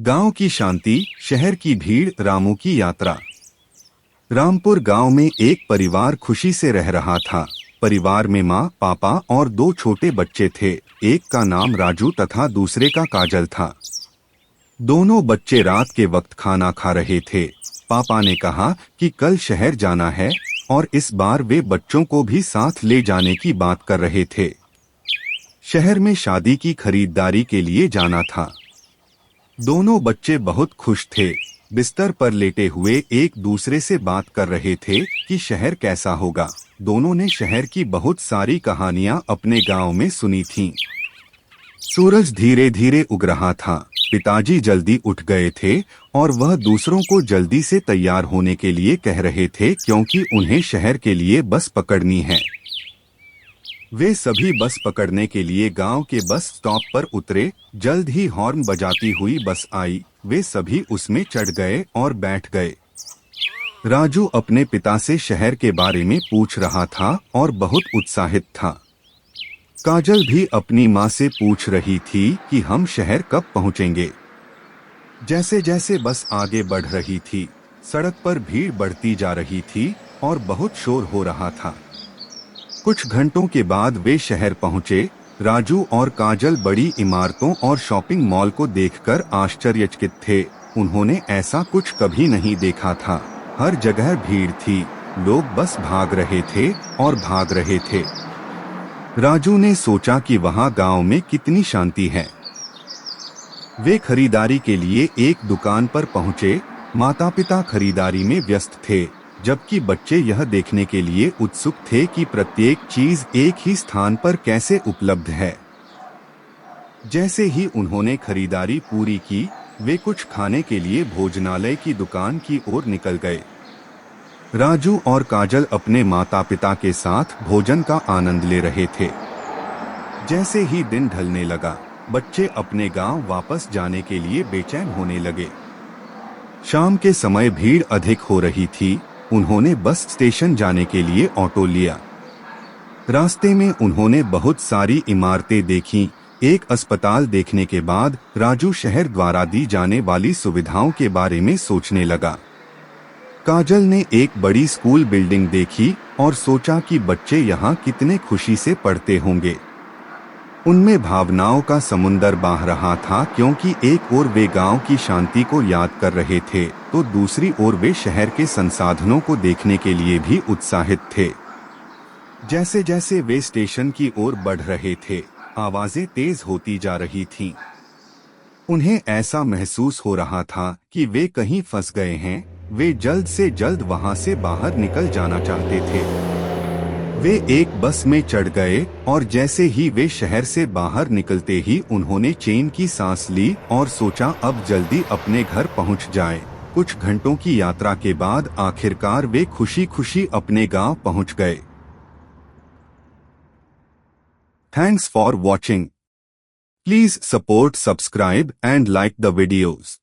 गांव की शांति, शहर की भीड़, रामू की यात्रा। रामपुर गांव में एक परिवार खुशी से रह रहा था। परिवार में माँ, पापा और दो छोटे बच्चे थे। एक का नाम राजू तथा दूसरे का काजल था। दोनों बच्चे रात के वक्त खाना खा रहे थे। पापा ने कहा कि कल शहर जाना है और इस बार वे बच्चों को भी साथ ले जाने की बात कर रहे थे। शहर में शादी की खरीदारी के लिए जाना था। दोनों बच्चे बहुत खुश थे। बिस्तर पर लेटे हुए एक दूसरे से बात कर रहे थे कि शहर कैसा होगा। दोनों ने शहर की बहुत सारी कहानियां अपने गांव में सुनी थीं। सूरज धीरे धीरे उग रहा था। पिताजी जल्दी उठ गए थे और वह दूसरों को जल्दी से तैयार होने के लिए कह रहे थे क्योंकि उन्हें शहर के लिए बस पकड़नी है। वे सभी बस पकड़ने के लिए गांव के बस स्टॉप पर उतरे। जल्द ही हॉर्न बजाती हुई बस आई। वे सभी उसमें चढ़ गए और बैठ गए। राजू अपने पिता से शहर के बारे में पूछ रहा था और बहुत उत्साहित था। काजल भी अपनी माँ से पूछ रही थी कि हम शहर कब पहुँचेंगे। जैसे जैसे बस आगे बढ़ रही थी, सड़क पर भीड़ बढ़ती जा रही थी और बहुत शोर हो रहा था। कुछ घंटों के बाद वे शहर पहुंचे। राजू और काजल बड़ी इमारतों और शॉपिंग मॉल को देखकर आश्चर्यचकित थे। उन्होंने ऐसा कुछ कभी नहीं देखा था। हर जगह भीड़ थी। लोग बस भाग रहे थे और भाग रहे थे। राजू ने सोचा कि वहां गांव में कितनी शांति है। वे खरीदारी के लिए एक दुकान पर पहुंचे। माता पिता खरीदारी में व्यस्त थे, जबकि बच्चे यह देखने के लिए उत्सुक थे कि प्रत्येक चीज एक ही स्थान पर कैसे उपलब्ध है। जैसे ही उन्होंने खरीदारी पूरी की, वे कुछ खाने के लिए भोजनालय की दुकान की ओर निकल गए। राजू और काजल अपने माता पिता के साथ भोजन का आनंद ले रहे थे। जैसे ही दिन ढलने लगा, बच्चे अपने गांव वापस जाने के लिए बेचैन होने लगे। शाम के समय भीड़ अधिक हो रही थी। उन्होंने बस स्टेशन जाने के लिए ऑटो लिया। रास्ते में उन्होंने बहुत सारी इमारतें देखीं। एक अस्पताल देखने के बाद राजू शहर द्वारा दी जाने वाली सुविधाओं के बारे में सोचने लगा। काजल ने एक बड़ी स्कूल बिल्डिंग देखी और सोचा कि बच्चे यहाँ कितने खुशी से पढ़ते होंगे। उनमें भावनाओं का समुंदर बह रहा था, क्योंकि एक ओर वे गांव की शांति को याद कर रहे थे तो दूसरी ओर वे शहर के संसाधनों को देखने के लिए भी उत्साहित थे। जैसे जैसे वे स्टेशन की ओर बढ़ रहे थे, आवाजें तेज होती जा रही थीं। उन्हें ऐसा महसूस हो रहा था कि वे कहीं फंस गए हैं। वे जल्द से जल्द वहां से बाहर निकल जाना चाहते थे। वे एक बस में चढ़ गए और जैसे ही वे शहर से बाहर निकलते ही उन्होंने चैन की सांस ली और सोचा अब जल्दी अपने घर पहुंच जाएं। कुछ घंटों की यात्रा के बाद आखिरकार वे खुशी खुशी अपने गांव पहुंच गए। Thanks for watching. Please support, subscribe and like the videos.